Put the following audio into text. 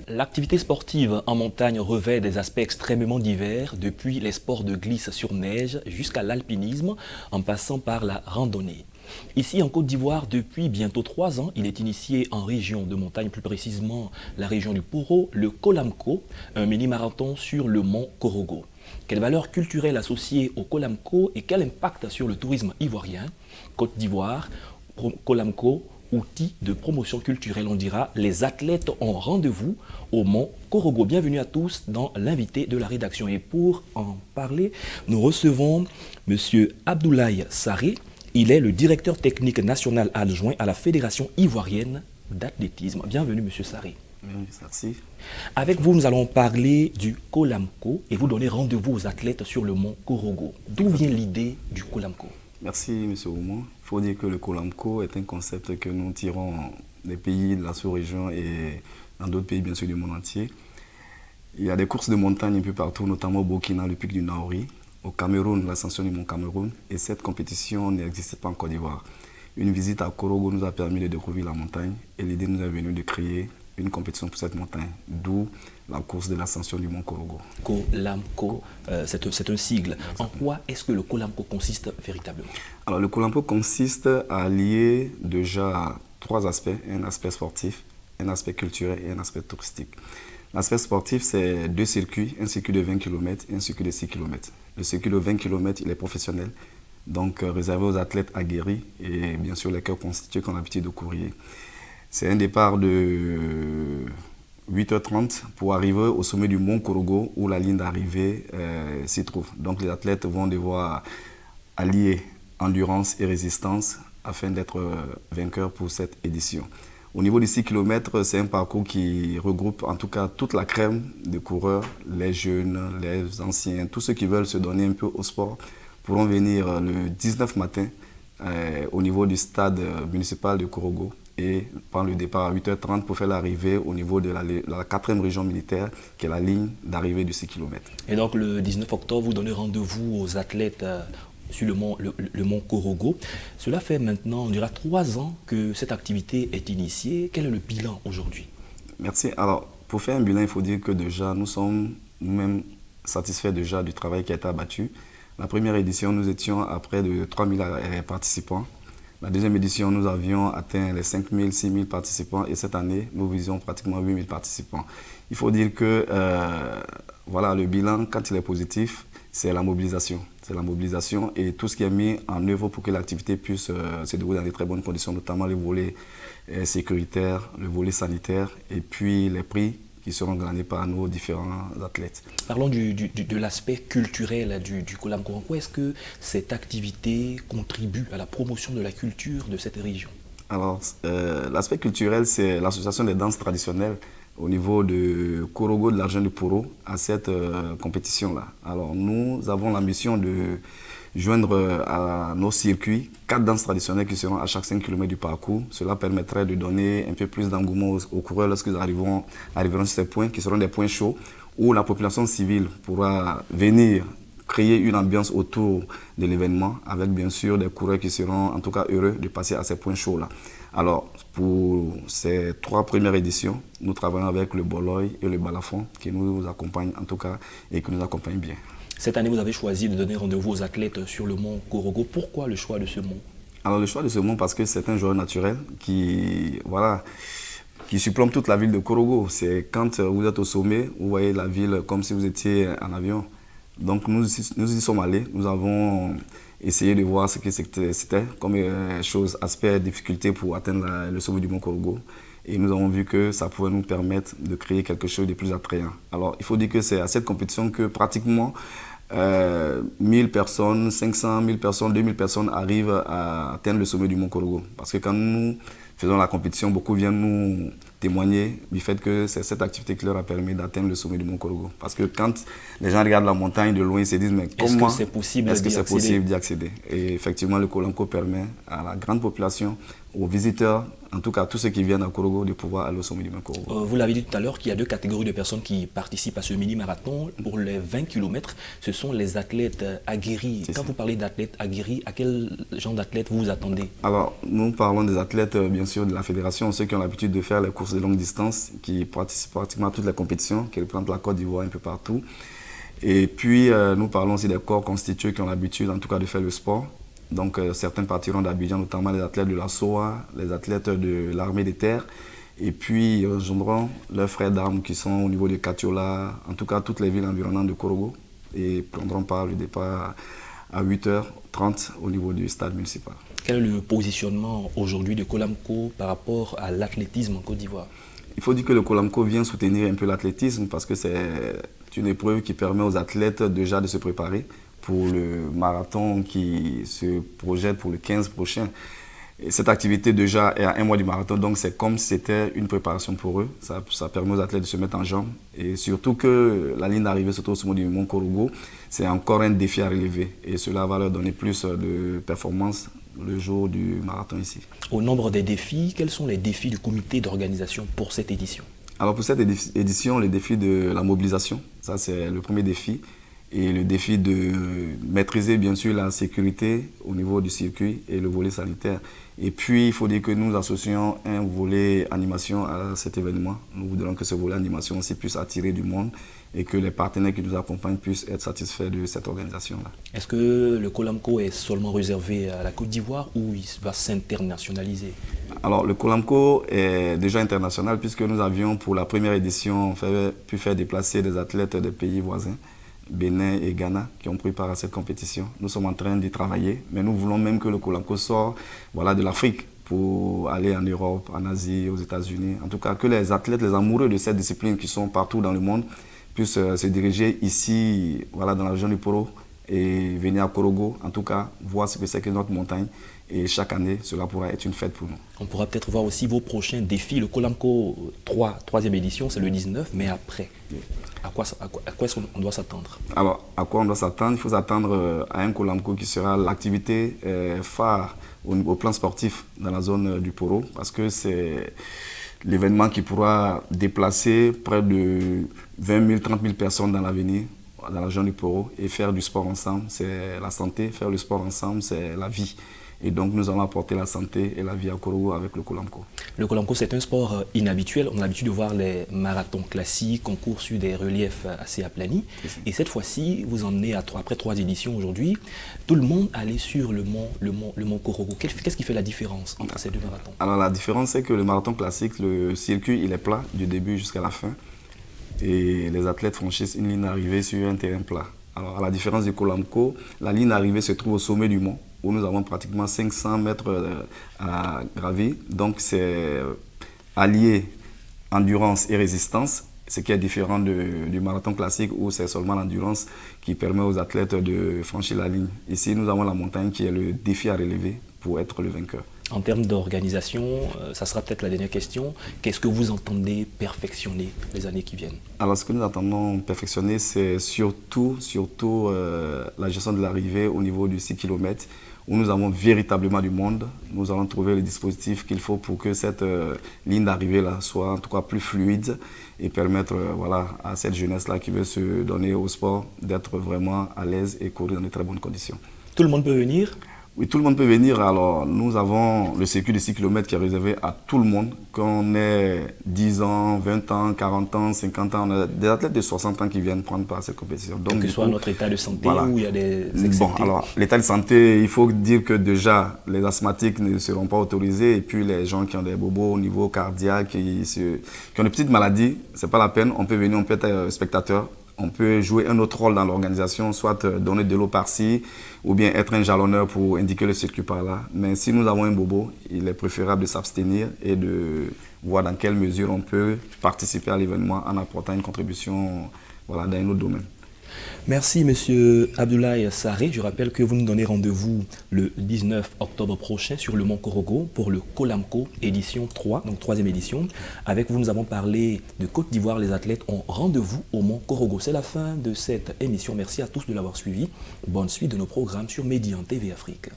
L'activité sportive en montagne revêt des aspects extrêmement divers, depuis les sports de glisse sur neige jusqu'à l'alpinisme, en passant par la randonnée. Ici en Côte d'Ivoire, depuis bientôt 3 ans, il est initié en région de montagne, plus précisément la région du Poro, le Kolamko, un mini-marathon sur le mont Korogo. Quelle valeur culturelle associée au Kolamko et quel impact sur le tourisme ivoirien? Côte d'Ivoire, Kolamko, outil de promotion culturelle, on dira, les athlètes ont rendez-vous au mont Korogo. Bienvenue à tous dans l'invité de la rédaction. Et pour en parler, nous recevons M. Abdoulaye Sarré. Il est le directeur technique national adjoint à la Fédération ivoirienne d'athlétisme. Bienvenue, M. Sarré. Merci. Avec vous, nous allons parler du Kolamko et vous donner rendez-vous aux athlètes sur le mont Korogo. D'où vient l'idée du Kolamko? Merci, M. Oumou. Il faut dire que le Kolamko est un concept que nous tirons des pays de la sous-région et dans d'autres pays, bien sûr, du monde entier. Il y a des courses de montagne un peu partout, notamment au Burkina, le pic du Naori, au Cameroun, l'ascension du mont Cameroun, et cette compétition n'existait pas en Côte d'Ivoire. Une visite à Korogo nous a permis de découvrir la montagne et l'idée nous est venue de créer une compétition pour cette montagne, d'où la course de l'ascension du mont Korogo. Kolamko, c'est un sigle. En quoi est-ce que le Kolamko consiste véritablement? Alors le Kolamko consiste à lier déjà 3 aspects, un aspect sportif, un aspect culturel et un aspect touristique. L'aspect sportif, c'est 2 circuits, un circuit de 20 km et un circuit de 6 km. Le circuit de 20 km, il est professionnel, donc réservé aux athlètes aguerris et bien sûr les cœurs constitués qui ont l'habitude de courir. C'est un départ de 8h30 pour arriver au sommet du mont Korogo où la ligne d'arrivée s'y trouve. Donc les athlètes vont devoir allier endurance et résistance afin d'être vainqueurs pour cette édition. Au niveau des 6 km, c'est un parcours qui regroupe en tout cas toute la crème des coureurs, les jeunes, les anciens, tous ceux qui veulent se donner un peu au sport pourront venir le 19 matin au niveau du stade municipal de Korogo et prendre le départ à 8h30 pour faire l'arrivée au niveau de la 4e région militaire qui est la ligne d'arrivée du 6 km. Et donc le 19 octobre, vous donnez rendez-vous aux athlètes sur le mont Korogo. Cela fait maintenant, on dira 3 ans que cette activité est initiée. Quel est le bilan aujourd'hui? Merci. Alors, pour faire un bilan, il faut dire que déjà, nous sommes nous-mêmes satisfaits déjà du travail qui a été abattu. La première édition, nous étions à près de 3000 participants. La deuxième édition, nous avions atteint les 5000, 6000 participants et cette année, nous visions pratiquement 8000 participants. Il faut dire que voilà, le bilan, quand il est positif, c'est la mobilisation. C'est la mobilisation et tout ce qui est mis en œuvre pour que l'activité puisse se dérouler dans de très bonnes conditions, notamment les volets sécuritaires, le volet sanitaire et puis les prix qui seront gagnés par nos différents athlètes. Parlons de l'aspect culturel du Kolamko. En quoi est-ce que cette activité contribue à la promotion de la culture de cette région? Alors, l'aspect culturel, c'est l'association des danses traditionnelles au niveau de Korogo de l'Argent du Poro à cette compétition-là. Alors, nous avons la mission de joindre à nos circuits 4 danses traditionnelles qui seront à chaque 5 km du parcours. Cela permettrait de donner un peu plus d'engouement aux coureurs lorsqu'ils arriveront sur ces points, qui seront des points chauds, où la population civile pourra venir créer une ambiance autour de l'événement, avec bien sûr des coureurs qui seront en tout cas heureux de passer à ces points chauds-là. Alors, pour ces 3 premières éditions, nous travaillons avec le Boloy et le Balafon, qui nous accompagnent en tout cas et qui nous accompagnent bien. Cette année, vous avez choisi de donner rendez-vous aux athlètes sur le mont Korogo. Pourquoi le choix de ce mont? Alors le choix de ce mont parce que c'est un joyau naturel qui surplombe toute la ville de Korogo. C'est quand vous êtes au sommet, vous voyez la ville comme si vous étiez en avion. Donc nous y sommes allés, nous avons essayé de voir ce que c'était comme aspect, difficulté pour atteindre le sommet du mont Korogo. Et nous avons vu que ça pouvait nous permettre de créer quelque chose de plus attrayant. Alors, il faut dire que c'est à cette compétition que pratiquement 1000 personnes, 500, 1000 personnes, 2000 personnes arrivent à atteindre le sommet du mont Korogo. Parce que quand nous faisons la compétition, beaucoup viennent nous témoigner du fait que c'est cette activité qui leur a permis d'atteindre le sommet du mont Korogo. Parce que quand les gens regardent la montagne de loin, ils se disent mais comment est-ce que c'est possible d'y accéder? Et effectivement, le Kolamko permet à la grande population aux visiteurs, en tout cas à tous ceux qui viennent à Korogo, de pouvoir aller au sommet du Mont Korogo. Vous l'avez dit tout à l'heure qu'il y a deux catégories de personnes qui participent à ce mini-marathon. Pour les 20 km, ce sont les athlètes aguerris. Quand vous parlez d'athlètes aguerris, à quel genre d'athlètes vous vous attendez? Alors, nous parlons des athlètes, bien sûr, de la fédération, ceux qui ont l'habitude de faire les courses de longue distance, qui participent pratiquement à toutes les compétitions, qui représentent la Côte d'Ivoire un peu partout. Et puis, nous parlons aussi des corps constitués qui ont l'habitude, en tout cas, de faire le sport. Donc, certains partiront d'Abidjan, notamment les athlètes de la SOA, les athlètes de l'armée des terres. Et puis, ils rejoindront leurs frères d'armes qui sont au niveau de Katiola, en tout cas, toutes les villes environnantes de Korogo, et prendront part le départ à 8h30 au niveau du stade municipal. Quel est le positionnement aujourd'hui de Kolamco par rapport à l'athlétisme en Côte d'Ivoire? Il faut dire que le Kolamco vient soutenir un peu l'athlétisme parce que c'est une épreuve qui permet aux athlètes déjà de se préparer pour le marathon qui se projette pour le 15 prochain. Et cette activité déjà est à 1 mois du marathon, donc c'est comme si c'était une préparation pour eux. Ça permet aux athlètes de se mettre en jambes. Et surtout que la ligne d'arrivée, surtout au sommet du Mont Korogo, c'est encore un défi à relever. Et cela va leur donner plus de performance le jour du marathon ici. Au nombre des défis, quels sont les défis du comité d'organisation pour cette édition? Alors pour cette édition, le défi de la mobilisation, ça c'est le premier défi. Et le défi de maîtriser bien sûr la sécurité au niveau du circuit et le volet sanitaire. Et puis il faut dire que nous associons un volet animation à cet événement. Nous voudrons que ce volet animation aussi puisse attirer du monde et que les partenaires qui nous accompagnent puissent être satisfaits de cette organisation-là. Est-ce que le Kolamco est seulement réservé à la Côte d'Ivoire ou il va s'internationaliser? Alors le Kolamco est déjà international puisque nous avions pour la première édition pu faire déplacer des athlètes des pays voisins, Bénin et Ghana, qui ont pris part à cette compétition. Nous sommes en train d'y travailler, mais nous voulons même que le Kolamco sorte de l'Afrique pour aller en Europe, en Asie, aux États-Unis. En tout cas, que les athlètes, les amoureux de cette discipline qui sont partout dans le monde puissent se diriger ici, dans la région du Poro et venir à Korogo, en tout cas, voir ce que c'est que notre montagne. Et chaque année, cela pourra être une fête pour nous. On pourra peut-être voir aussi vos prochains défis. Le Kolamco 3e édition, c'est le 19, mais après, à quoi est-ce qu'on doit s'attendre? Alors, à quoi on doit s'attendre? Il faut s'attendre à un Kolamco qui sera l'activité phare au plan sportif dans la zone du Poro, parce que c'est l'événement qui pourra déplacer près de 20 000, 30 000 personnes dans l'avenir, dans la région du Poro, et faire du sport ensemble, c'est la santé. Faire le sport ensemble, c'est la vie. Et donc, nous allons apporter la santé et la vie à Korogo avec le Kolamco. Le Kolamco, c'est un sport inhabituel. On a l'habitude de voir les marathons classiques, concours sur des reliefs assez aplanis. Et cette fois-ci, vous en êtes après 3 éditions aujourd'hui. Tout le monde allait sur le mont Korogo. Qu'est-ce qui fait la différence entre ces deux marathons? Alors, la différence, c'est que le marathon classique, le circuit, il est plat du début jusqu'à la fin. Et les athlètes franchissent une ligne d'arrivée sur un terrain plat. Alors, à la différence du Kolamco, la ligne d'arrivée se trouve au sommet du mont, où nous avons pratiquement 500 mètres à gravir. Donc, c'est allié endurance et résistance, ce qui est différent du marathon classique où c'est seulement l'endurance qui permet aux athlètes de franchir la ligne. Ici, nous avons la montagne qui est le défi à relever pour être le vainqueur. En termes d'organisation, ça sera peut-être la dernière question. Qu'est-ce que vous entendez perfectionner les années qui viennent? Alors, ce que nous entendons perfectionner, c'est surtout la gestion de l'arrivée au niveau du 6 km, où nous avons véritablement du monde. Nous allons trouver le dispositif qu'il faut pour que cette ligne d'arrivée-là soit en tout cas plus fluide et permettre à cette jeunesse-là qui veut se donner au sport d'être vraiment à l'aise et courir dans de très bonnes conditions. Tout le monde peut venir? Oui, tout le monde peut venir. Alors, nous avons le circuit de 6 km qui est réservé à tout le monde. Qu'on ait 10 ans, 20 ans, 40 ans, 50 ans, on a des athlètes de 60 ans qui viennent prendre part à cette compétition. Donc, que ce soit notre état de santé ou il y a des exceptés. Bon, alors, l'état de santé, il faut dire que déjà, les asthmatiques ne seront pas autorisés. Et puis, les gens qui ont des bobos au niveau cardiaque, qui ont des petites maladies, ce n'est pas la peine. On peut venir, on peut être spectateur. On peut jouer un autre rôle dans l'organisation, soit donner de l'eau par-ci, ou bien être un jalonneur pour indiquer le circuit par là. Mais si nous avons un bobo, il est préférable de s'abstenir et de voir dans quelle mesure on peut participer à l'événement en apportant une contribution dans un autre domaine. Merci M. Abdoulaye Sarré. Je rappelle que vous nous donnez rendez-vous le 19 octobre prochain sur le Mont Korogo pour le Kolamco édition 3, donc 3e édition. Avec vous, nous avons parlé de Côte d'Ivoire. Les athlètes ont rendez-vous au Mont Korogo. C'est la fin de cette émission. Merci à tous de l'avoir suivi. Bonne suite de nos programmes sur Médian TV Afrique.